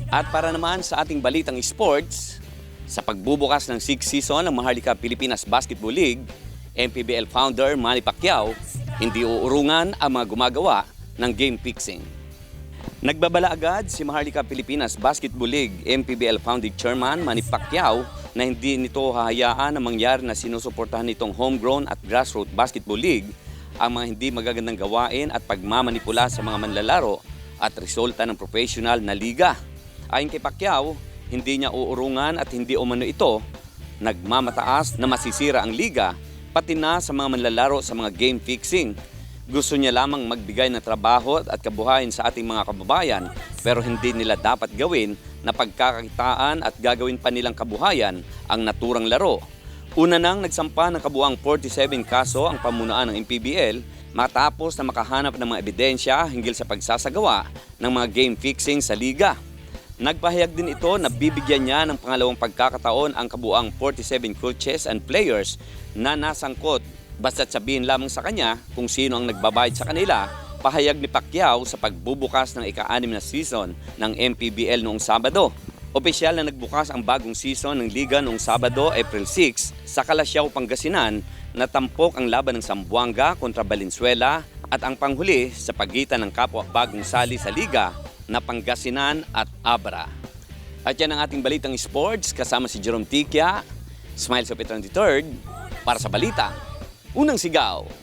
At para naman sa ating balitang sports, sa pagbubukas ng 6th season ng Maharlika Pilipinas Basketball League, MPBL founder Manny Pacquiao, hindi uurungan ang mga gumagawa ng game fixing. Nagbabala agad si Maharlika Pilipinas Basketball League MPBL founding chairman Manny Pacquiao na hindi nito hahayaan na mangyari na sinusuportahan nitong homegrown at grassroots basketball league ang mga hindi magagandang gawain at pagmamanipula sa mga manlalaro at resulta ng professional na liga. Ayon kay Pacquiao, hindi niya uurungan at hindi umano ito nagmamataas na masisira ang liga pati na sa mga manlalaro sa mga game fixing. Gusto niya lamang magbigay ng trabaho at kabuhayan sa ating mga kababayan pero hindi nila dapat gawin na pagkakakitaan at gagawin pa nilang kabuhayan ang naturang laro. Una nang nagsampa ng kabuang 47 kaso ang pamunuan ng MPBL matapos na makahanap ng mga ebidensya hinggil sa pagsasagawa ng mga game fixing sa liga. Nagpahayag din ito na bibigyan niya ng pangalawang pagkakataon ang kabuang 47 coaches and players na nasangkot. Basta't sabihin lamang sa kanya kung sino ang nagbabayad sa kanila, pahayag ni Pacquiao sa pagbubukas ng ika-6 na season ng MPBL noong Sabado. Opisyal na nagbukas ang bagong season ng liga noong Sabado, April 6 sa Calasiao, Pangasinan na tampok ang laban ng Zamboanga kontra Valenzuela at ang panghuli sa pagitan ng kapwa bagong sali sa liga na Pangasinan at Abra. At yan ang ating balitang sports kasama si Jerome Tiquia, Smile sa Petron III para sa balita. Unang sigaw.